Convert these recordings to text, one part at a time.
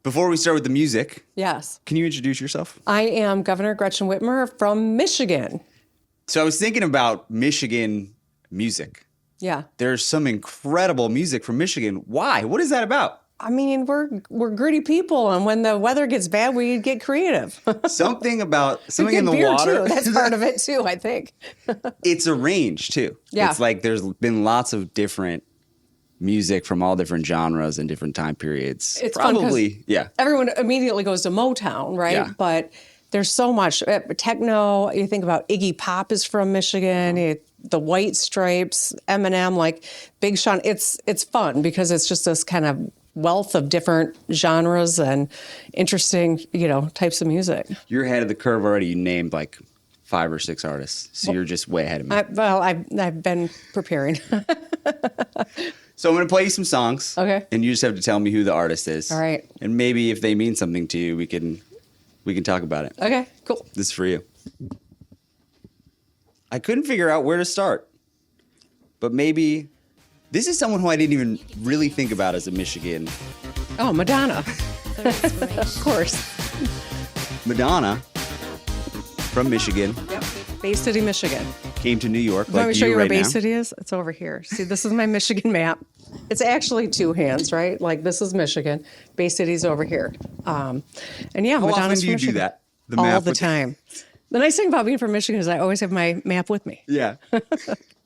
Before we start with the music, Yes. can you introduce yourself? I am Governor Gretchen Whitmer from Michigan. So I was thinking about Michigan music. Yeah. There's some incredible music from Michigan. Why? What is that about? I mean, we're gritty people, and when the weather gets bad, we get creative. Something We get in the beer water. too. That's part of it too, I think. It's a range too. Yeah. It's like there's been lots of different music from all different genres and different time periods. It's fun 'cause Probably, yeah. Everyone immediately goes to Motown, right? Yeah. But there's so much techno. You think about Iggy Pop is from Michigan. The White Stripes, Eminem, like Big Sean. It's fun because it's just this kind of wealth of different genres and interesting, types of music. You're ahead of the curve already. You named like 5 or 6 artists, so you're just way ahead of me. I've been preparing. So I'm going to play you some songs. Okay. And you just have to tell me who the artist is. All right. And maybe if they mean something to you, we can talk about it. Okay, cool. This is for you. I couldn't figure out where to start. But maybe this is someone who I didn't even really think about as a Michigan. Oh, Madonna. Of course. Madonna from Michigan. Yep. Bay City, Michigan. Came to New York Let me like show you you where right Bay now. City is. It's over here. See, this is my Michigan map. It's actually 2 hands, right? Like this is Michigan. Bay City's over here. And yeah, How often Madonna's do you from do Michigan. that? The All map the with- time. The nice thing about being from Michigan is I always have my map with me. Yeah.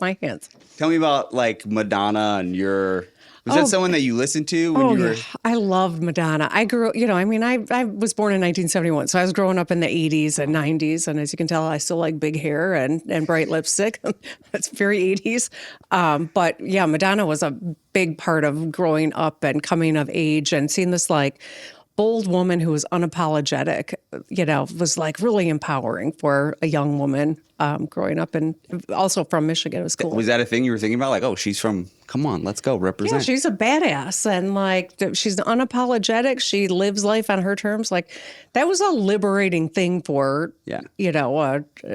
My hands. Tell me about like Madonna and your. Was Oh, that someone that you listened to when Oh, you were? yeah. I loved Madonna. I grew, I was born in 1971, so I was growing up in the 80s and 90s. And as you can tell, I still like big hair and bright lipstick. That's very 80s. But yeah, Madonna was a big part of growing up and coming of age and seeing this like bold woman who was unapologetic, was like really empowering for a young woman growing up and also from Michigan. It was cool. Was that a thing you were thinking about? Like, oh, she's from. Come on, let's go Yeah, represent. she's a badass and like she's unapologetic. She lives life on her terms. Like that was a liberating thing for,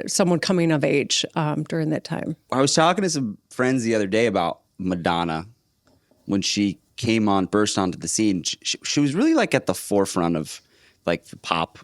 someone coming of age during that time. I was talking to some friends the other day about Madonna when she burst onto the scene. She was really like at the forefront of like the pop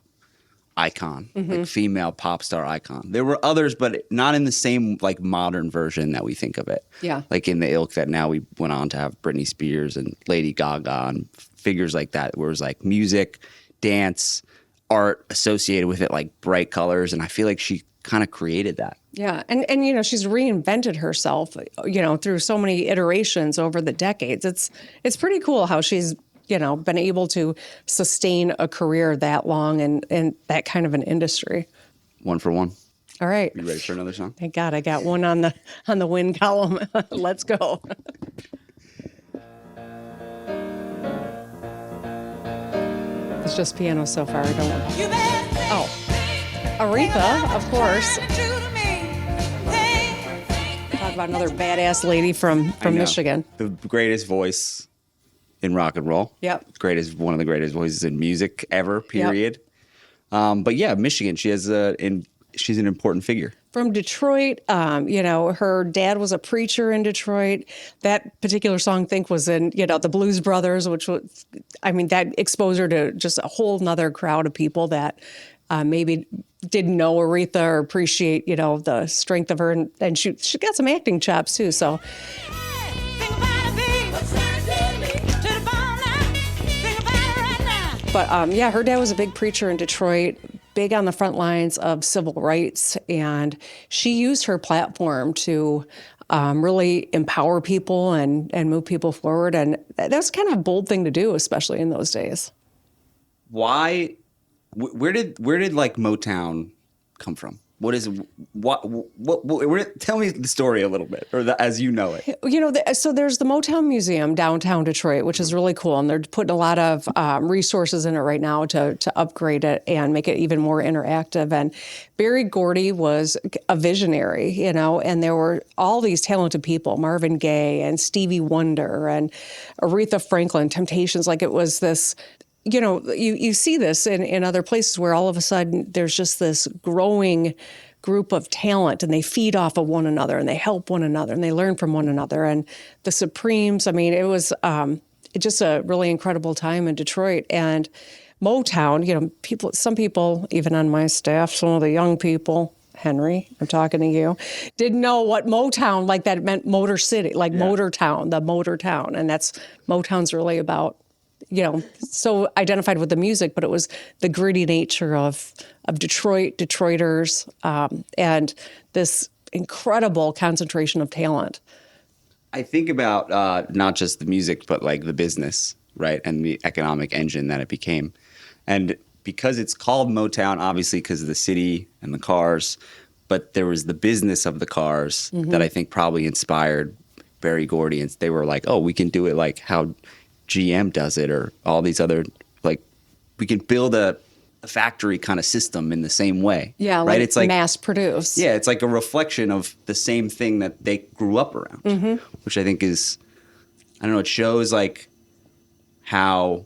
icon, like female pop star icon. There were others, but not in the same like modern version that we think of it. Yeah. Like in the ilk that now we went on to have Britney Spears and Lady Gaga and figures like that, where it was like music, dance, art associated with it, like bright colors. And I feel like she kind of created that. Yeah. And she's reinvented herself, through so many iterations over the decades. It's pretty cool how she's, been able to sustain a career that long and that kind of an industry. 1 for 1. All right. You ready for another song? Thank God I got one on the win column. Let's go. It's just piano so far. I don't know. Oh, Aretha, of course. Talk about another badass lady from I know. Michigan. The greatest voice in rock and roll. Yep. One of the greatest voices in music ever, period. But yeah, Michigan, she's an important figure. From Detroit, her dad was a preacher in Detroit. That particular song, I think, was in, the Blues Brothers, which was, that exposed her to just a whole nother crowd of people that maybe didn't know Aretha or appreciate, the strength of her. And she got some acting chops, too, so. But her dad was a big preacher in Detroit, big on the front lines of civil rights, and she used her platform to really empower people and move people forward. And that's kind of a bold thing to do, especially in those days. Why? Where did like Motown come from? What is tell me the story a little bit, or as you know it. So there's the Motown Museum downtown Detroit, which is really cool, and they're putting a lot of resources in it right now to upgrade it and make it even more interactive. And Berry Gordy was a visionary, and there were all these talented people: Marvin Gaye and Stevie Wonder and Aretha Franklin, Temptations. Like it was this. You see this in other places where all of a sudden there's just this growing group of talent and they feed off of one another and they help one another and they learn from one another. And the Supremes, it was it's just a really incredible time in Detroit. And Motown, some people, even on my staff, some of the young people, Henry, I'm talking to you, didn't know what Motown, like that meant Motor City, like Motor Town, the Motor Town. And Motown's really about, so identified with the music, but it was the gritty nature of Detroit, Detroiters, and this incredible concentration of talent. I think about not just the music, but like the business, right? And the economic engine that it became. And because it's called Motown, obviously because of the city and the cars, but there was the business of the cars that I think probably inspired Berry Gordy. And they were like, oh, we can do it like how GM does it, or all these other, like, we can build a factory kind of system in the same way. Yeah, right? like It's like mass produce. Yeah, it's like a reflection of the same thing that they grew up around, which I think is, I don't know, it shows like how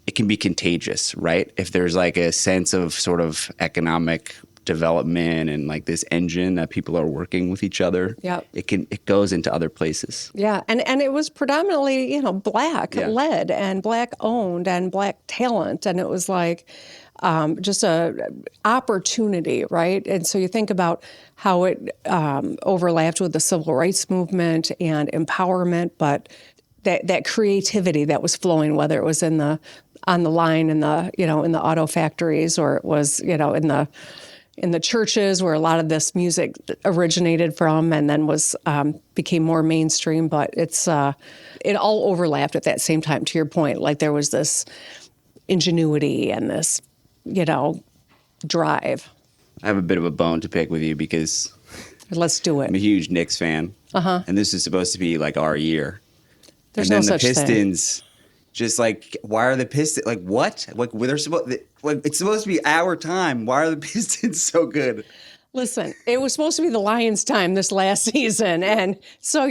it can be contagious, right? If there's like a sense of sort of economic development and like this engine that people are working with each other, it goes into other places. Yeah, and it was predominantly, Black led and Black owned and Black talent. And it was like just a opportunity, right? And so you think about how it overlapped with the civil rights movement and empowerment, but that creativity that was flowing, whether it was on the line in the in the auto factories, or it was in the churches where a lot of this music originated from, and then became more mainstream. But it all overlapped at that same time. To your point, like there was this ingenuity and this drive. I have a bit of a bone to pick with you because let's do it. I'm a huge Knicks fan, and this is supposed to be like our year. There's and then no such the Pistons, thing. just like, why are the Pistons like what? Like it's supposed to be our time. Why are the Pistons so good? Listen, it was supposed to be the Lions' time this last season. And so,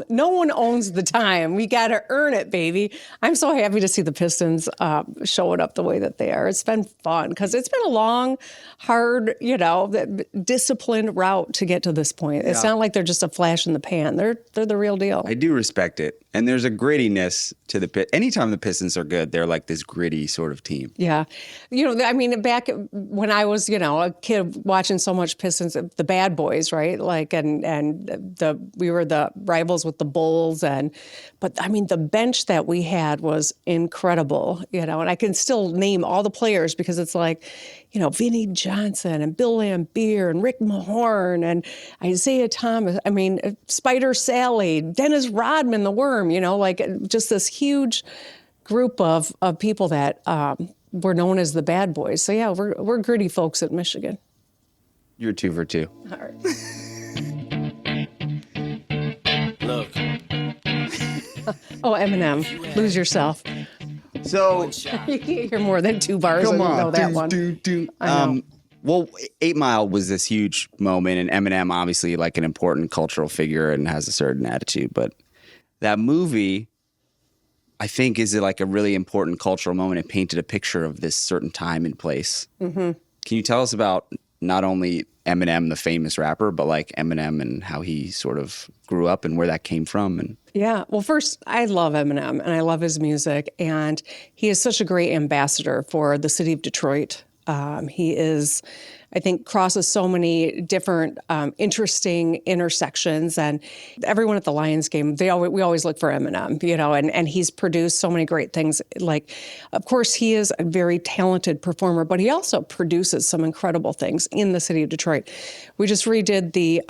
no one owns the time. We got to earn it, baby. I'm so happy to see the Pistons showing up the way that they are. It's been fun because it's been a long, hard, disciplined route to get to this point. It's not like they're just a flash in the pan. They're the real deal. I do respect it. And there's a grittiness to the pit. Anytime the Pistons are good, they're like this gritty sort of team. Yeah. Back when I was, a kid watching so much Pistons, the bad boys, right? Like, we were the rivals with the Bulls. But the bench that we had was incredible, and I can still name all the players because it's like, Vinnie Johnson and Bill Laimbeer and Rick Mahorn and Isaiah Thomas. Spider Sally, Dennis Rodman, the Worm, just this huge group of people that were known as the bad boys. So yeah, we're gritty folks at Michigan. You're 2 for 2. All right. Look. Oh, Eminem, Lose Yourself. So You're more than 2 bars. come and on, you know that one. I know. Well, 8 Mile was this huge moment, and Eminem obviously like an important cultural figure and has a certain attitude. But that movie, I think, is like a really important cultural moment. It painted a picture of this certain time and place. Mm-hmm. Can you tell us about not only Eminem, the famous rapper, but like Eminem and how he sort of grew up and where that came from? And yeah. Well, first, I love Eminem and I love his music. And he is such a great ambassador for the city of Detroit. He is, I think, crosses so many different interesting intersections. And everyone at the Lions game, we always look for Eminem, and he's produced so many great things. Like, of course, he is a very talented performer, but he also produces some incredible things in the city of Detroit. We just redid the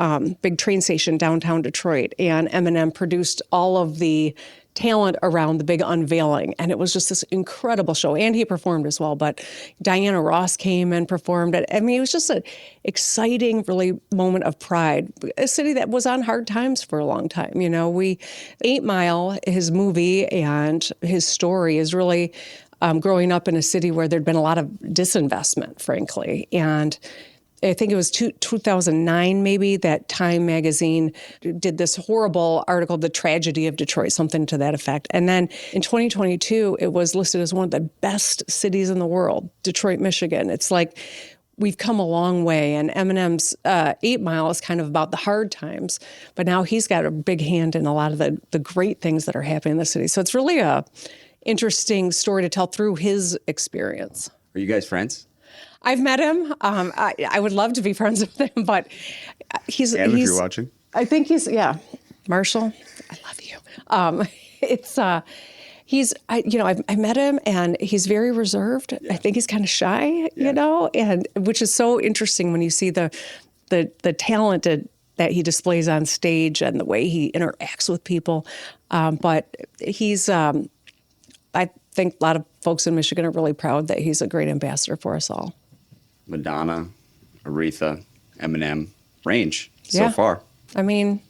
big train station downtown Detroit, and Eminem produced all of the talent around the big unveiling. And it was just this incredible show. And he performed as well. But Diana Ross came and performed. It was just an exciting, really moment of pride. A city that was on hard times for a long time. 8 Mile, his movie and his story is really growing up in a city where there'd been a lot of disinvestment, frankly. And I think it was 2009 maybe that Time magazine did this horrible article, The Tragedy of Detroit, something to that effect. And then in 2022, it was listed as one of the best cities in the world, Detroit, Michigan. It's like we've come a long way. And Eminem's 8 Mile is kind of about the hard times, but now he's got a big hand in a lot of the great things that are happening in the city. So it's really a interesting story to tell through his experience. Are you guys friends? I've met him. I would love to be friends with him, but he's. Adam, if you're watching. I think Marshall, I love you. I met him and he's very reserved. Yeah. I think he's kind of shy, and which is so interesting when you see the talent that he displays on stage and the way he interacts with people. But he's, I think a lot of folks in Michigan are really proud that he's a great ambassador for us all. Madonna, Aretha, Eminem, range so far. I mean,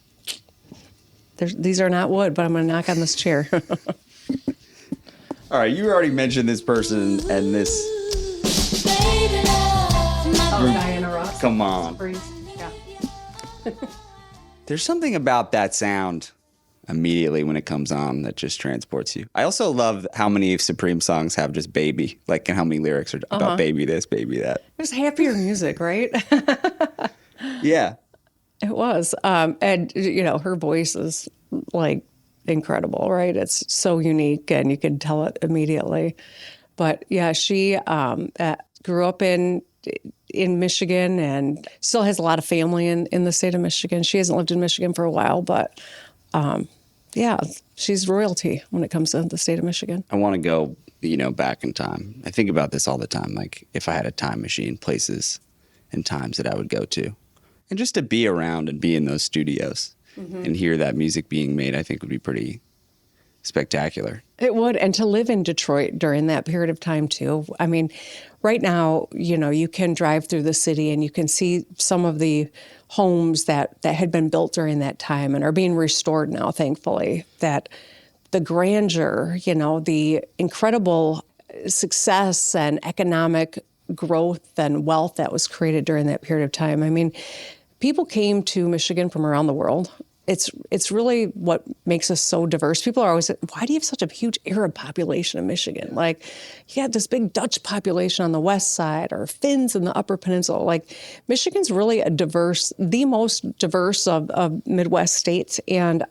these are not wood, but I'm going to knock on this chair. All right, you already mentioned this person and this. Diana Ross. Come on. Yeah. There's something about that sound immediately when it comes on that just transports you. I also love how many Supreme songs have just baby, like, and how many lyrics are about baby this, baby that. There's happier music, right? Yeah. It was. And, her voice is like incredible, right? It's so unique and you can tell it immediately. But yeah, she grew up in Michigan and still has a lot of family in the state of Michigan. She hasn't lived in Michigan for a while, but she's royalty when it comes to the state of Michigan. I want to go, back in time. I think about this all the time. Like if I had a time machine, places and times that I would go to. And just to be around and be in those studios and hear that music being made, I think would be pretty spectacular. It would. And to live in Detroit during that period of time, too. I mean, right now, you can drive through the city and you can see some of the homes that had been built during that time and are being restored now, thankfully. That the grandeur, the incredible success and economic growth and wealth that was created during that period of time. I mean, people came to Michigan from around the world. It's really what makes us so diverse. People are always like, why do you have such a huge Arab population in Michigan? Like, you had this big Dutch population on the west side or Finns in the Upper Peninsula. Like, Michigan's really the most diverse of Midwest states. And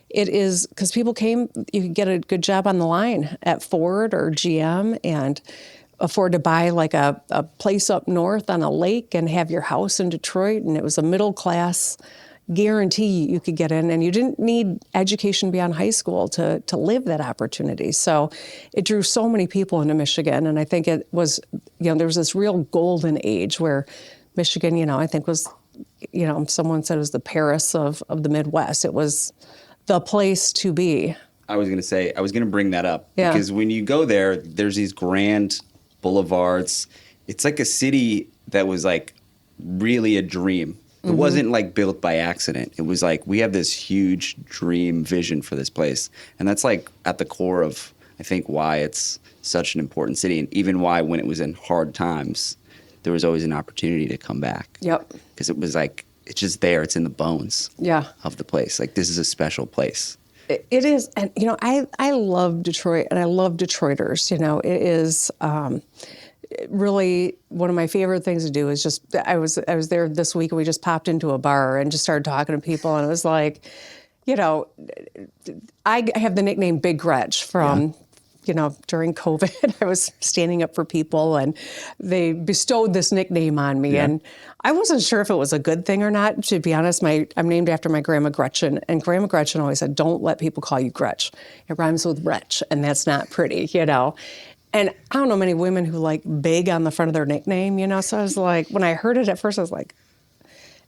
it is because people came, you could get a good job on the line at Ford or GM and afford to buy like a place up north on a lake and have your house in Detroit. And it was a middle class guarantee you could get in, and you didn't need education beyond high school to live that opportunity. So it drew so many people into Michigan, and I think it was, there was this real golden age where Michigan, I think was, someone said it was the Paris of the Midwest. It was the place to be. I was going to bring that up because when you go there, there's these grand boulevards. It's like a city that was like really a dream. It wasn't like built by accident. It was like, we have this huge dream vision for this place. And that's like at the core of, I think, why it's such an important city. And even why when it was in hard times, there was always an opportunity to come back. Yep. Because it was like, it's just there. It's in the bones of the place. Like, this is a special place. It is. And, I love Detroit and I love Detroiters. It is really one of my favorite things to do is just, I was there this week and we just popped into a bar and just started talking to people. And it was like, I have the nickname Big Gretch from, during COVID, I was standing up for people and they bestowed this nickname on me. Yeah. And I wasn't sure if it was a good thing or not. To be honest, I'm named after my grandma Gretchen, and Grandma Gretchen always said, don't let people call you Gretch. It rhymes with wretch, and that's not pretty, And I don't know many women who like big on the front of their nickname, So I was like, when I heard it at first, I was like,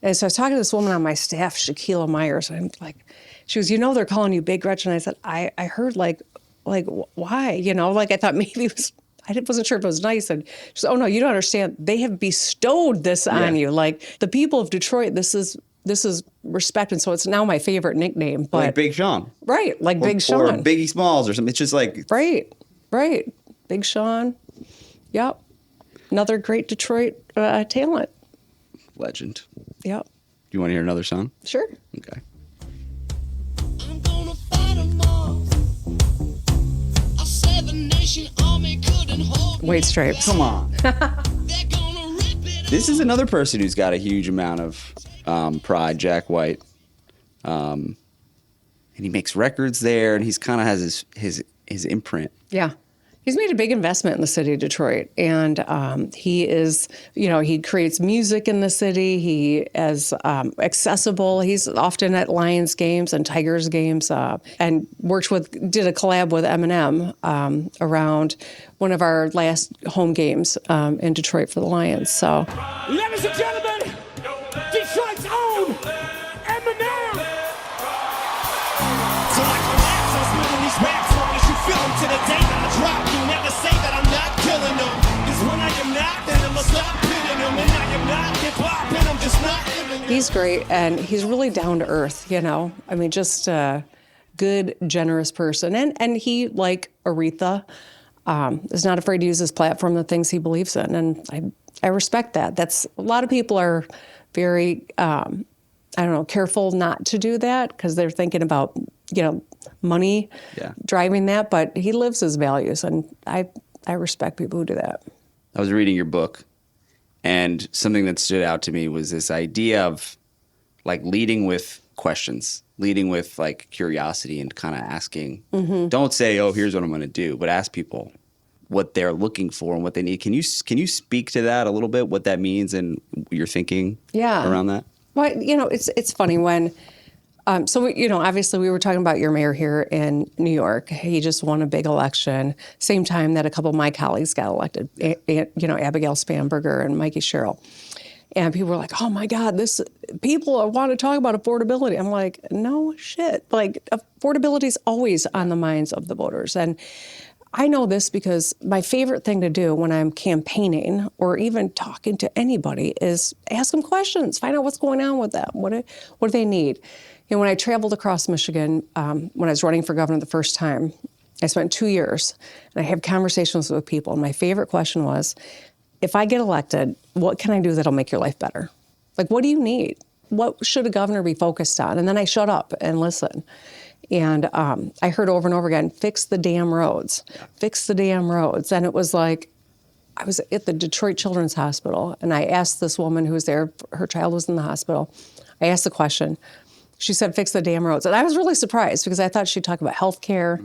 and so I was talking to this woman on my staff, Shaquila Myers, and I'm like, she was, they're calling you Big Gretchen. And I said, I heard like why? Like I thought maybe it was, I wasn't sure if it was nice. And she said, oh no, you don't understand. They have bestowed this on you. Like the people of Detroit, this is respect. And so it's now my favorite nickname. But like Big Sean. Right, like Big Sean. Or Biggie Smalls or something. It's just like. Right. Big Sean. Yep. Another great Detroit talent. Legend. Yep. Do you want to hear another song? Sure. Okay. I'm gonna fight 'em all. A 7-nation army couldn't hold me. White Stripes. Come on. They're gonna This is another person who's got a huge amount of pride, Jack White. And he makes records there, and he's kind of has his imprint. Yeah. He's made a big investment in the city of Detroit, and he is, he creates music in the city. He is accessible. He's often at Lions games and Tigers games, and did a collab with Eminem around one of our last home games in Detroit for the Lions. So, Ladies and gentlemen, Detroit's own Eminem. So I collapse, I'm spitting these raps long as you feel them to the day that I drop. You never say that I'm not killing them. 'Cause when I am not, then I'ma stop hitting them. And I am not hip-hop, and I'm just not living them. he's great, and he's really down to earth, I mean, just a good, generous person. And he, like Aretha, is not afraid to use his platform, the things he believes in. And I respect that. A lot of people are very, careful not to do that because they're thinking about, money driving that. But he lives his values, and I respect people who do that. I was reading your book, and something that stood out to me was this idea of like leading with questions, leading with like curiosity, and kind of asking. Don't say, "Oh, here's what I'm going to do," but ask people what they're looking for and what they need. Can you speak to that a little bit? What that means and your thinking around that? Well, it's funny when. Obviously we were talking about your mayor here in New York. He just won a big election, same time that a couple of my colleagues got elected, Abigail Spanberger and Mikey Sherrill. And people were like, oh my God, people want to talk about affordability. I'm like, no shit. Like, affordability is always on the minds of the voters. And I know this because my favorite thing to do when I'm campaigning or even talking to anybody is ask them questions, find out what's going on with them. What do they need? When I traveled across Michigan, when I was running for governor the first time, I spent 2 years, and I had conversations with people. And my favorite question was, if I get elected, what can I do that'll make your life better? Like, what do you need? What should a governor be focused on? And then I shut up and listen. And I heard over and over again, fix the damn roads, fix the damn roads. And it was like, I was at the Detroit Children's Hospital, and I asked this woman who was there, her child was in the hospital. I asked the question. She said, fix the damn roads. And I was really surprised because I thought she'd talk about health care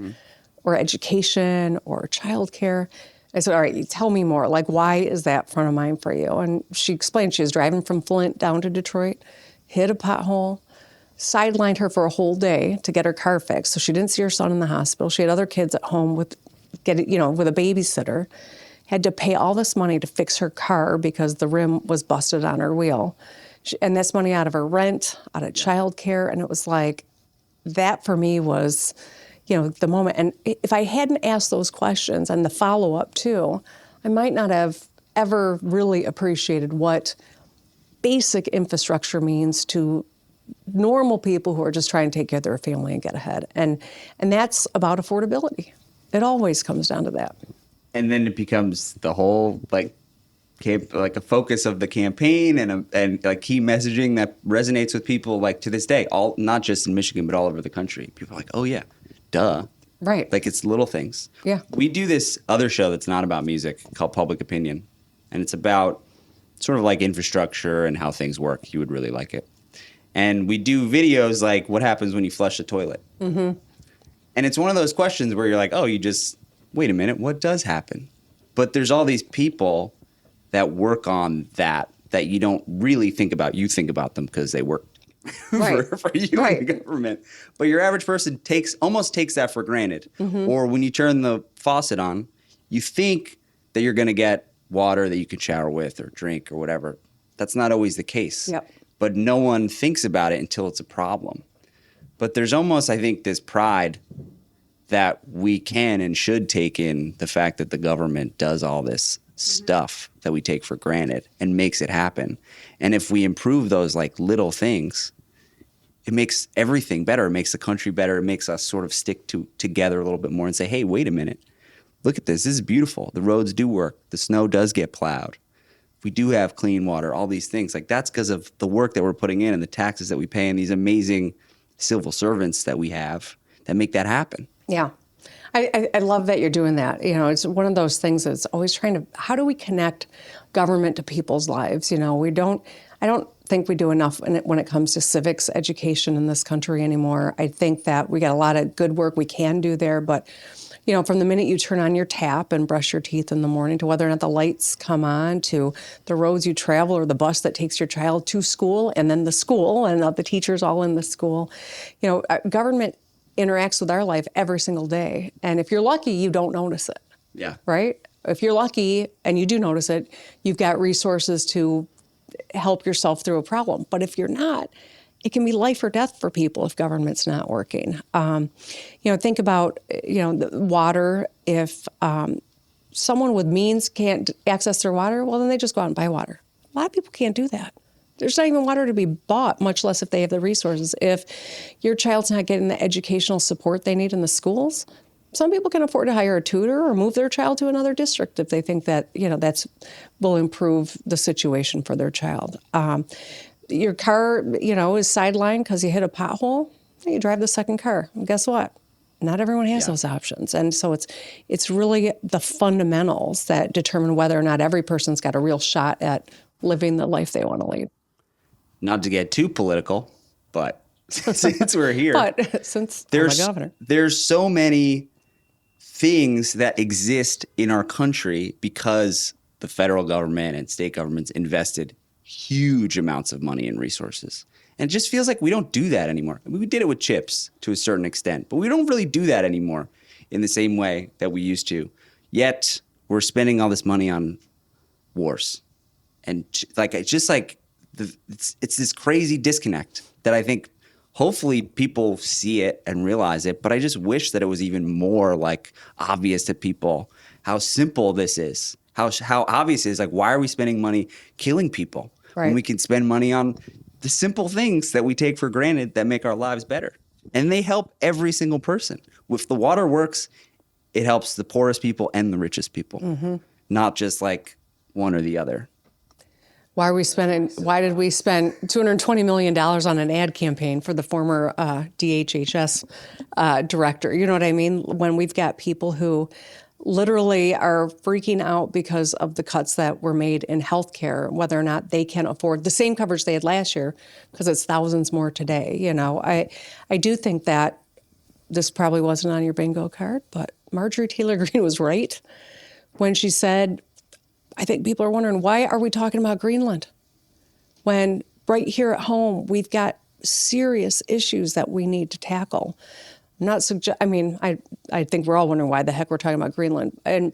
or education or child care. I said, all right, tell me more. Like, why is that front of mind for you? And she explained she was driving from Flint down to Detroit, hit a pothole, sidelined her for a whole day to get her car fixed. So she didn't see her son in the hospital. She had other kids at home with a babysitter, had to pay all this money to fix her car because the rim was busted on her wheel. And that's money out of her rent, out of childcare. And it was like, that for me was, the moment. And if I hadn't asked those questions and the follow-up too, I might not have ever really appreciated what basic infrastructure means to normal people who are just trying to take care of their family and get ahead. And that's about affordability. It always comes down to that. And then it becomes the whole like a focus of the campaign and like key messaging that resonates with people like to this day, all not just in Michigan but all over the country. People are like, oh yeah, duh. Right. Like it's little things. Yeah. We do this other show that's not about music called Public Opinion, and it's about sort of like infrastructure and how things work. You would really like it. And we do videos like what happens when you flush the toilet. And it's one of those questions where you're like, oh, wait a minute, what does happen? But there's all these people that work on that you don't really think about. You think about them because they work for you in the government. But your average person almost takes that for granted. Or when you turn the faucet on, you think that you're going to get water that you can shower with or drink or whatever. That's not always the case. Yep. But no one thinks about it until it's a problem. But there's almost, I think, this pride that we can and should take in the fact that the government does all this stuff that we take for granted and makes it happen. And if we improve those like little things, it makes everything better. It makes the country better. It makes us sort of stick together a little bit more and say, hey, wait a minute. Look at this. This is beautiful. The roads do work. The snow does get plowed. We do have clean water, all these things. Like that's because of the work that we're putting in and the taxes that we pay and these amazing civil servants that we have that make that happen. Yeah. I love that you're doing that. You know, it's one of those things that's always trying to, how do we connect government to people's lives? You know, I don't think we do enough when it comes to civics education in this country anymore. I think that we got a lot of good work we can do there, but you know, from the minute you turn on your tap and brush your teeth in the morning to whether or not the lights come on, to the roads you travel or the bus that takes your child to school and then the school and the teachers all in the school, you know, government interacts with our life every single day. And if you're lucky, you don't notice it. Yeah. Right? If you're lucky and you do notice it, you've got resources to help yourself through a problem. But if you're not, it can be life or death for people if government's not working. You know, think about, you know, the water. If someone with means can't access their water, well, then they just go out and buy water. A lot of people can't do that. There's not even water to be bought, much less if they have the resources. If your child's not getting the educational support they need in the schools, some people can afford to hire a tutor or move their child to another district if they think that, you know, that's will improve the situation for their child. Your car, you know, is sidelined because you hit a pothole, you drive the second car. And guess what? Not everyone has those options. And so it's really the fundamentals that determine whether or not every person's got a real shot at living the life they want to lead. Not to get too political, but since we're here, But since I'm a governor. There's so many things that exist in our country because the federal government and state governments invested huge amounts of money and resources. And it just feels like we don't do that anymore. I mean, we did it with chips to a certain extent, but we don't really do that anymore in the same way that we used to. Yet we're spending all this money on wars. And like, it's just like, it's this crazy disconnect that I think hopefully people see it and realize it, but I just wish that it was even more like obvious to people how simple this is, how obvious it is. Like, why are we spending money killing people when we can spend money on the simple things that we take for granted that make our lives better? And they help every single person. If the water works, it helps the poorest people and the richest people, not just like one or the other. Why did we spend $220 million on an ad campaign for the former DHHS director? You know what I mean? When we've got people who literally are freaking out because of the cuts that were made in healthcare, whether or not they can afford the same coverage they had last year, because it's thousands more today. You know, I do think that this probably wasn't on your bingo card, but Marjorie Taylor Greene was right when she said, I think people are wondering, why are we talking about Greenland when right here at home we've got serious issues that we need to tackle? I'm not I think we're all wondering why the heck we're talking about Greenland. And,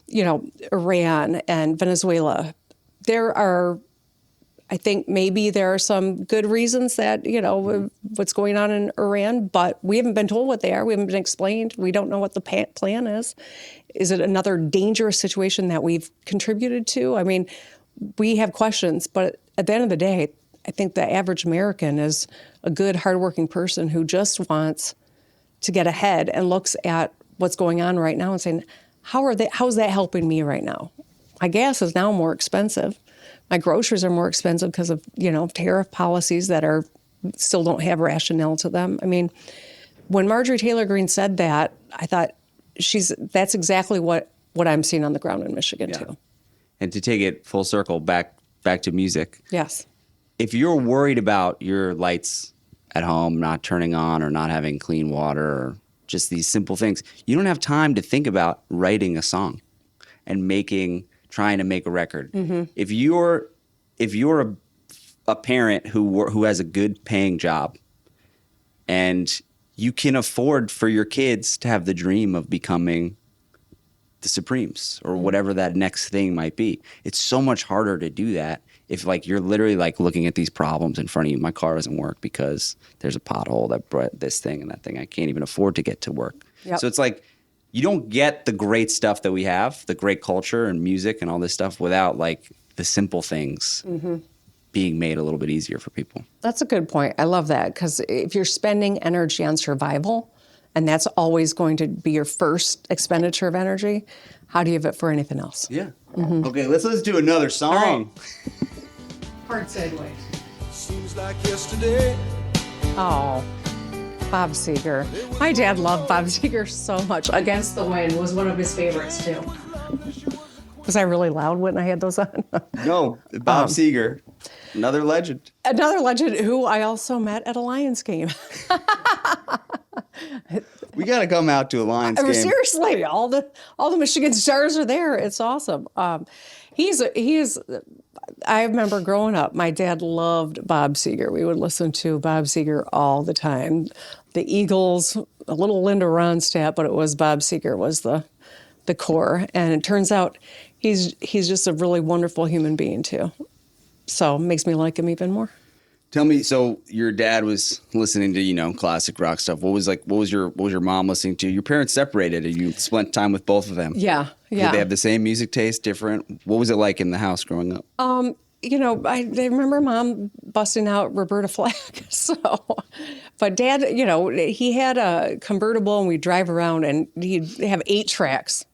you know, Iran and Venezuela, I think maybe there are some good reasons that, you know, what's going on in Iran, but we haven't been told what they are. We haven't been explained. We don't know what the plan is. Is it another dangerous situation that we've contributed to? I mean, we have questions, but at the end of the day, I think the average American is a good, hardworking person who just wants to get ahead and looks at what's going on right now and saying, how's that helping me right now? My gas is now more expensive. My groceries are more expensive because of, you know, tariff policies that still don't have rationale to them. I mean, when Marjorie Taylor Greene said that, I thought that's exactly what I'm seeing on the ground in Michigan too. And to take it full circle back to music. Yes. If you're worried about your lights at home not turning on or not having clean water or just these simple things, you don't have time to think about writing a song and trying to make a record. Mm-hmm. If you're a parent who has a good paying job and you can afford for your kids to have the dream of becoming the Supremes or whatever that next thing might be, it's so much harder to do that if like you're literally like looking at these problems in front of you. My car doesn't work because there's a pothole that brought this thing and that thing. I can't even afford to get to work. Yep. So it's like you don't get the great stuff that we have, the great culture and music and all this stuff without like the simple things being made a little bit easier for people. That's a good point. I love that, because if you're spending energy on survival and that's always going to be your first expenditure of energy, how do you have it for anything else? Yeah. Mm-hmm. Okay, let's do another song. All right. Hard segue. Seems like yesterday. Oh. Bob Seger. My dad loved Bob Seger so much. Against the Wind was one of his favorites, too. Was I really loud when I had those on? No, Bob Seger, another legend. Another legend who I also met at a Lions game. We got to come out to a Lions game. Seriously, all the Michigan Stars are there. It's awesome. He is. I remember growing up, my dad loved Bob Seger. We would listen to Bob Seger all the time. The Eagles, a little Linda Ronstadt, but it was Bob Seger was the core. And it turns out he's just a really wonderful human being too. So it makes me like him even more. Tell me, so your dad was listening to, classic rock stuff. What was your mom listening to? Your parents separated and you spent time with both of them. Yeah. Did they have the same music taste, different? What was it like in the house growing up? I remember Mom busting out Roberta Flack. But Dad, he had a convertible and we'd drive around and he'd have 8 tracks.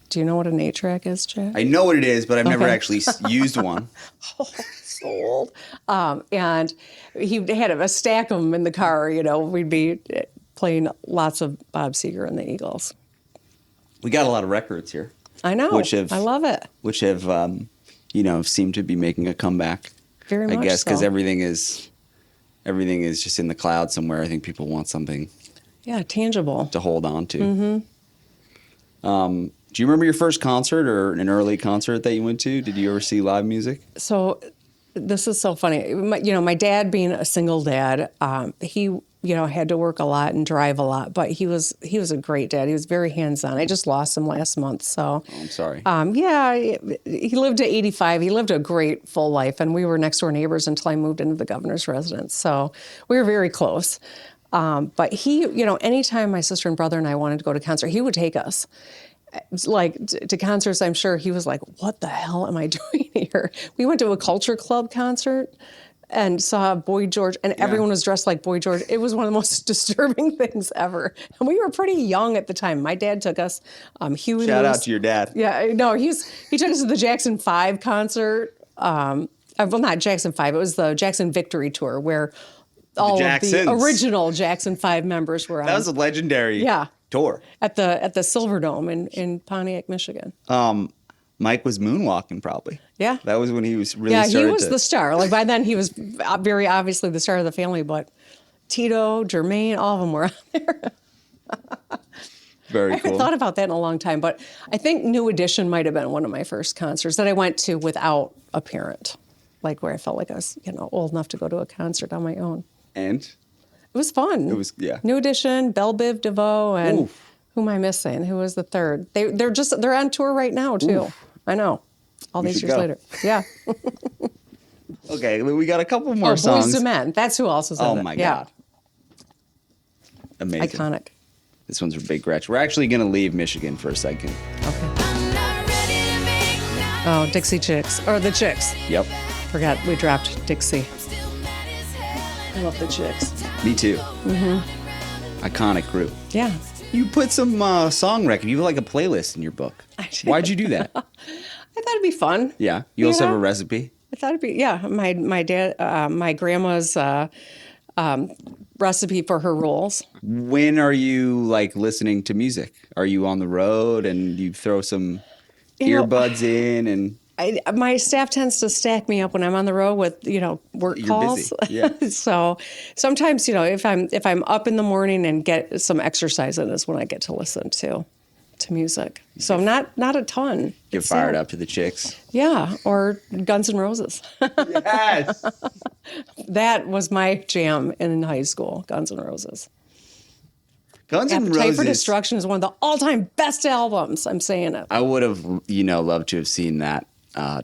Do you know what an 8-track is, Chad? I know what it is, but I've never actually used one. So old. And he had a stack of them in the car. We'd be playing lots of Bob Seger and the Eagles. We got a lot of records here. I know. I love it. Which have, seemed to be making a comeback. Very much I guess because so. everything is just in the cloud somewhere. I think people want something. Yeah, tangible. To hold on to. Mm-hmm. Do you remember your first concert or an early concert that you went to? Did you ever see live music? So this is so funny. My dad being a single dad, he had to work a lot and drive a lot, but he was a great dad. He was very hands-on. I just lost him last month, so. Oh, I'm sorry. He lived to 85. He lived a great full life, and we were next door neighbors until I moved into the governor's residence. So we were very close. But he, anytime my sister and brother and I wanted to go to concert, he would take us. Like to concerts, I'm sure he was like, what the hell am I doing here? We went to a Culture Club concert and saw Boy George, and everyone was dressed like Boy George. It was one of the most disturbing things ever. And we were pretty young at the time. My dad took us. Shout out to your dad. Yeah, no, he took us to the Jackson 5 concert. Well, not Jackson 5. It was the Jackson Victory Tour where all of the original Jackson 5 members were on. That was a legendary tour. At the Silverdome in Pontiac, Michigan. Mike was moonwalking probably. Yeah. That was when he was really started. Yeah, he was the star. Like by then he was very obviously the star of the family, but Tito, Jermaine, all of them were on there. Very cool. I haven't thought about that in a long time, but I think New Edition might have been one of my first concerts that I went to without a parent, like where I felt like I was, old enough to go to a concert on my own. And? It was fun. It was, yeah. New Edition, Belle Biv DeVoe, and who am I missing? Who was the third? They're on tour right now too. Oof. I know. All these years later. Yeah. Okay, we got a couple more songs. Boyz II Men. That's who else was in it. Oh my God. Amazing. Iconic. This one's for Big Gretch. We're actually going to leave Michigan for a second. Okay. Oh, Dixie Chicks. Or the Chicks. Yep. Forgot we dropped Dixie. I love the Chicks. Me too. Mm-hmm. Iconic group. Yeah. You put some song record. You have like a playlist in your book. Why'd you do that? I thought it'd be fun. Yeah. You also have a recipe? I thought it'd be, my dad, my grandma's recipe for her rolls. When are you like listening to music? Are you on the road and you throw some earbuds in and... my staff tends to stack me up when I'm on the road with, work calls. Busy. Yeah. So sometimes, if I'm up in the morning and get some exercise in is when I get to listen to music. So not a ton. Get fired up to the Chicks. Yeah, or Guns N' Roses. Yes. That was my jam in high school, Guns N' Roses. Guns N' Roses. Appetite for Destruction is one of the all-time best albums. I'm saying it. I would have, loved to have seen that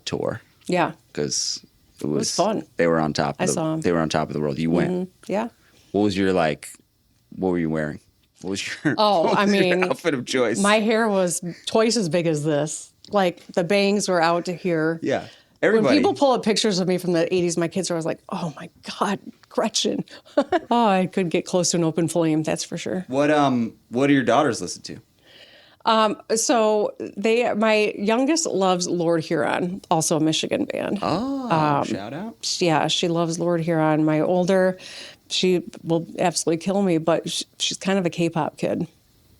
tour. Yeah. Because it was fun. They were on top. I saw them. They were on top of the world. You went. Yeah. What was your what were you wearing? What was your your outfit of choice? My hair was twice as big as this. Like the bangs were out to here. Yeah. Everybody. When people pull up pictures of me from the 80s, my kids are always like, oh my God, Gretchen. I could get close to an open flame, that's for sure. What do your daughters listen to? So my youngest loves Lord Huron, also a Michigan band. Oh, shout out. Yeah, she loves Lord Huron. My older, she will absolutely kill me, but she's kind of a K-pop kid.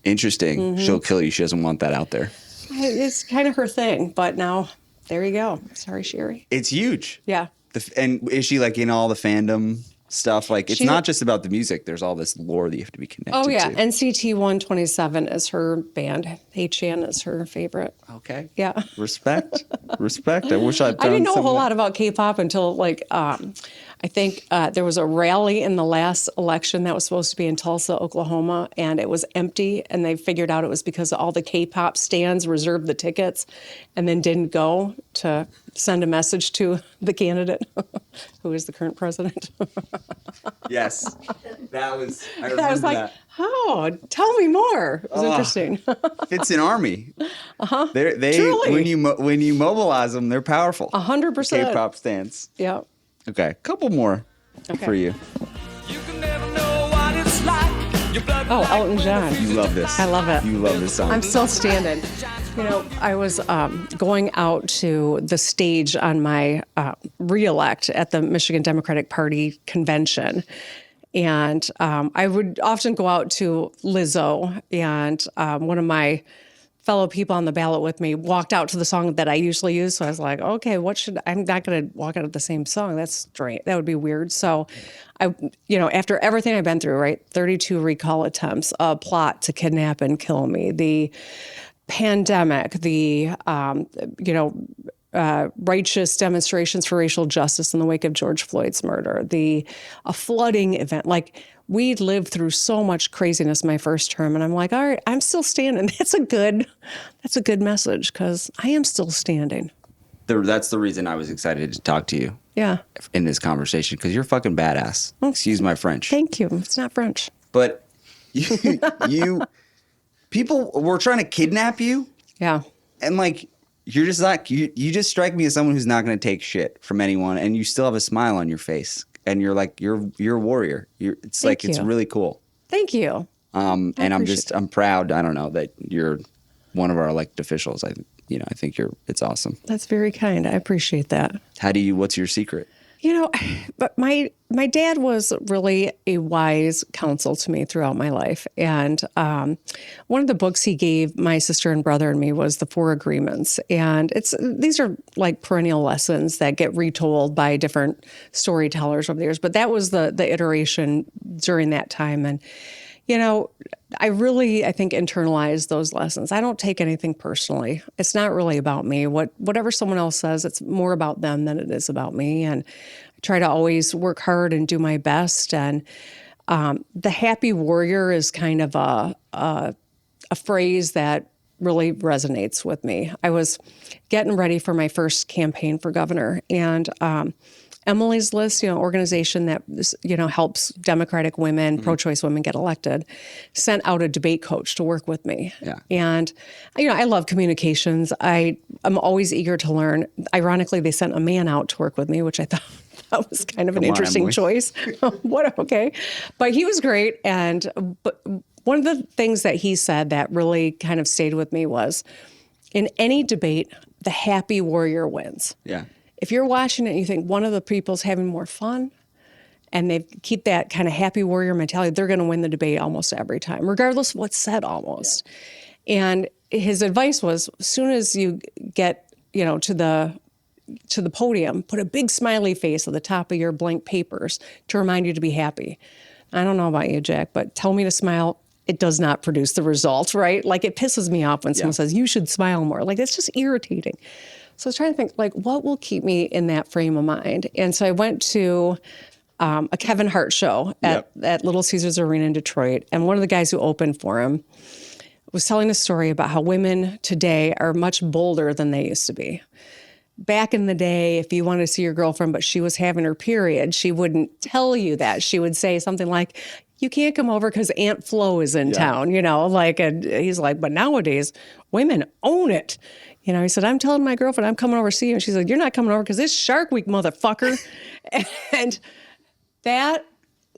Interesting. Mm-hmm. She'll kill you. She doesn't want that out there. It's kind of her thing, but now there you go. Sorry, Sherry. It's huge. Yeah. And is she like in all the fandom stuff? Like, it's She- not just about the music. There's all this lore that you have to be connected Oh, yeah. to. NCT 127 is her band. Hey-chan is her favorite. Okay. Yeah. Respect. Respect. I wish I'd done I didn't know a some of whole that. lot about K-pop until I think there was a rally in the last election that was supposed to be in Tulsa, Oklahoma, and it was empty. And they figured out it was because all the K-pop stands reserved the tickets and then didn't go to send a message to the candidate who is the current president. Yes. That was, I I remember was like, that. oh, tell me more. It was interesting. It's an army. Uh-huh. They Truly. when you mobilize them, they're powerful. 100%. K-pop stands. Yeah. Okay, couple more Okay. for you. You can never know what it's like. Your blood Oh, Elton John. You love this. I love it. You love this song. I'm still standing. You know, I was going out to the stage on my reelect at the Michigan Democratic Party convention. And I would often go out to Lizzo, and one of my fellow people on the ballot with me walked out to the song that I usually use. So I was like, okay, I'm not going to walk out of the same song. That's strange. That would be weird. So after everything I've been through, right? 32 recall attempts, a plot to kidnap and kill me, the pandemic, the, righteous demonstrations for racial justice in the wake of George Floyd's murder, a flooding event. Like, we lived through so much craziness my first term, and I'm like, all right, I'm still standing. That's a good message, because I am still standing. That's the reason I was excited to talk to you Yeah. in this conversation, because you're fucking badass. Excuse my French. Thank you. It's not French. But people were trying to kidnap you, Yeah. and like, you're just like, you just strike me as someone who's not going to take shit from anyone, and you still have a smile on your face, and you're like, you're a warrior. It's Thank like, it's you. really cool. Thank you. And appreciate I'm proud. I don't know, that you're one of our elected officials. I think it's awesome. That's very kind. I appreciate that. What's your secret? But my dad was really a wise counsel to me throughout my life. And one of the books he gave my sister and brother and me was The Four Agreements. And these are like perennial lessons that get retold by different storytellers over the years. But that was the iteration during that time. And, I think, internalized those lessons. I don't take anything personally. It's not really about me. Whatever someone else says, it's more about them than it is about me. And I try to always work hard and do my best. And the happy warrior is kind of a phrase that really resonates with me. I was getting ready for my first campaign for governor, and Emily's List, organization that, helps Democratic women, pro-choice women get elected, sent out a debate coach to work with me. Yeah. And, I love communications. I'm always eager to learn. Ironically, they sent a man out to work with me, which I thought that was kind of an Come on, interesting Emily. choice. Okay. But he was great. But one of the things that he said that really kind of stayed with me was, in any debate, the happy warrior wins. Yeah. If you're watching it and you think one of the people's having more fun and they keep that kind of happy warrior mentality, they're going to win the debate almost every time, regardless of what's said almost. Yeah. And his advice was, as soon as you get, to the podium, put a big smiley face at the top of your blank papers to remind you to be happy. I don't know about you, Jack, but tell me to smile. It does not produce the result, right? Like, it pisses me off when someone says, you should smile more. Like, it's just irritating. So I was trying to think, like, what will keep me in that frame of mind? And so I went to a Kevin Hart show at Little Caesars Arena in Detroit. And one of the guys who opened for him was telling a story about how women today are much bolder than they used to be. Back in the day, if you wanted to see your girlfriend, but she was having her period, she wouldn't tell you that. She would say something like, you can't come over because Aunt Flo is in town, and he's like, but nowadays, women own it. He said, I'm telling my girlfriend I'm coming over to see you. And she said, you're not coming over because it's Shark Week, motherfucker. And that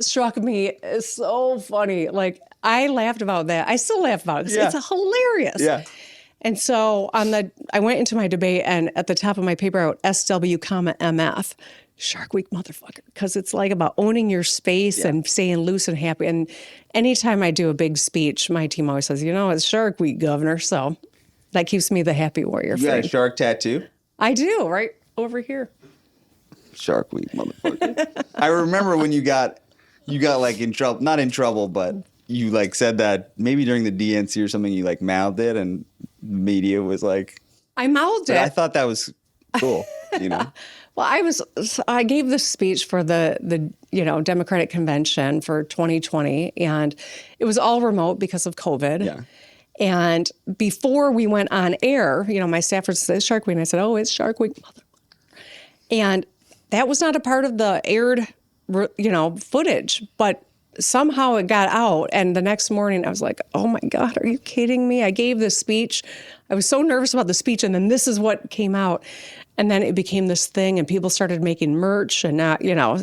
struck me as so funny. Like, I laughed about that. I still laugh about it because it's hilarious. Yeah. And so I went into my debate, and at the top of my paper, I wrote SW, MF. Shark Week, motherfucker. Because it's like about owning your space and staying loose and happy. And anytime I do a big speech, my team always says, it's Shark Week, Governor. So that keeps me the happy warrior. You got a shark tattoo? I do, right over here. Shark Week, motherfucker. I remember when you got like in trouble, not in trouble, but you like said that maybe during the DNC or something, you like mouthed it, and media was like, I mouthed it. I thought that was cool, Well, I gave this speech for the Democratic convention for 2020, and it was all remote because of COVID. Yeah. And before we went on air, my staffers said Shark Week, and I said, "Oh, it's Shark Week, motherfucker." And that was not a part of the aired, footage, but somehow it got out. And the next morning I was like, oh my God, are you kidding me? I gave this speech. I was so nervous about the speech. And then this is what came out. And then it became this thing, and people started making merch, and now,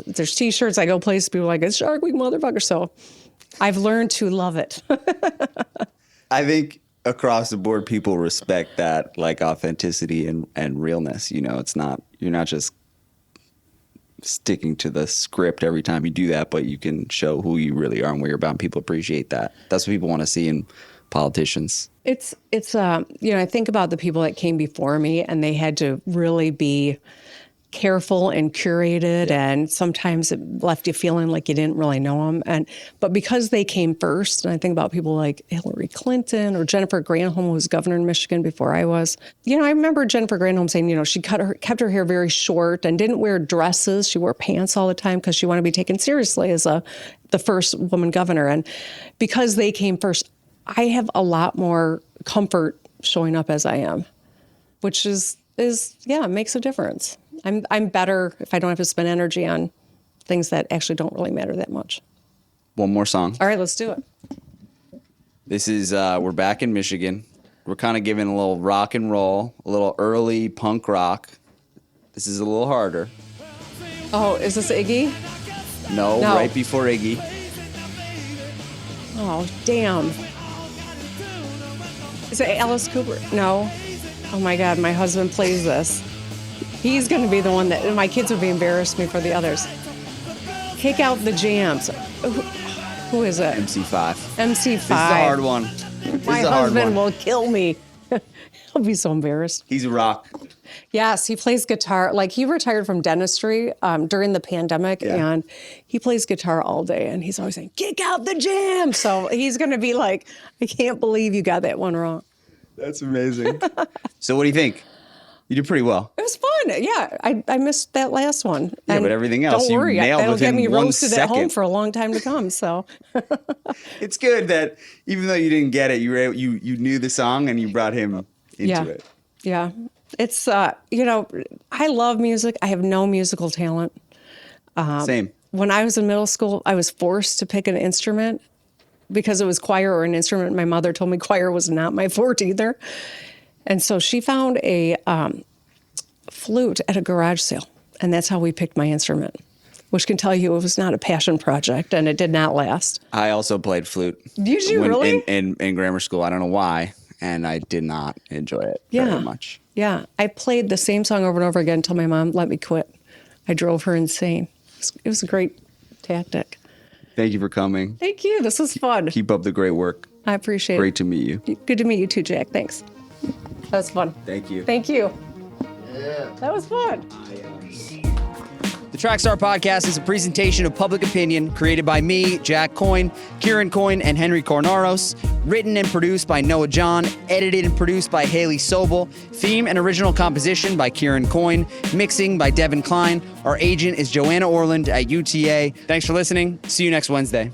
there's t-shirts. I go places, people are like, it's Shark Week, motherfucker. So I've learned to love it. I think across the board, people respect that like authenticity and realness. You're not just sticking to the script every time you do that, but you can show who you really are and where you're about, and people appreciate that. That's what people want to see in politicians. It's I think about the people that came before me, and they had to really be careful and curated, and sometimes it left you feeling like you didn't really know them. But because they came first, and I think about people like Hillary Clinton or Jennifer Granholm, who was governor in Michigan before I was. I remember Jennifer Granholm saying, she kept her hair very short and didn't wear dresses. She wore pants all the time because she wanted to be taken seriously as the first woman governor. And because they came first, I have a lot more comfort showing up as I am, which makes a difference. I'm better if I don't have to spend energy on things that actually don't really matter that much. One more song. All right, let's do it. This is, we're back in Michigan. We're kind of giving a little rock and roll, a little early punk rock. This is a little harder. Oh, is this Iggy? No, right before Iggy. Oh, damn. Is it Alice Cooper? No. Oh my God, my husband plays this. He's going to be the one that, my kids would be embarrassed me for the others. Kick Out the Jams. Who is it? MC5. MC5. This is a hard one. My husband will kill me. He'll be so embarrassed. He's a rock. Yes, he plays guitar. Like, he retired from dentistry during the pandemic, and he plays guitar all day, and he's always saying, kick out the jam. So he's going to be like, I can't believe you got that one wrong. That's amazing. So what do you think? You did pretty well. It was fun. Yeah, I missed that last one. Yeah, but everything else, don't worry, you nailed that'll get me within 1 roasted at home second. for a long time to come. So It's good that even though you didn't get it, you knew the song and you brought him into it. Yeah. It's, I love music. I have no musical talent. Same. When I was in middle school, I was forced to pick an instrument because it was choir or an instrument. My mother told me choir was not my forte either. And so she found a flute at a garage sale. And that's how we picked my instrument, which can tell you it was not a passion project, and it did not last. I also played flute. Did you really? In grammar school. I don't know why. And I did not enjoy it very much. Yeah. I played the same song over and over again until my mom let me quit. I drove her insane. It was a great tactic. Thank you for coming. Thank you. This was fun. Keep up the great work. I appreciate it. Great to meet you. Good to meet you too, Jack. Thanks. That was fun. Thank you. Thank you. Yeah. That was fun. The Trackstar Podcast is a presentation of public opinion created by me, Jack Coyne, Kieran Coyne, and Henry Cornaros. Written and produced by Noah John. Edited and produced by Haley Sobel. Theme and original composition by Kieran Coyne. Mixing by Devin Klein. Our agent is Joanna Orland at UTA. Thanks for listening. See you next Wednesday.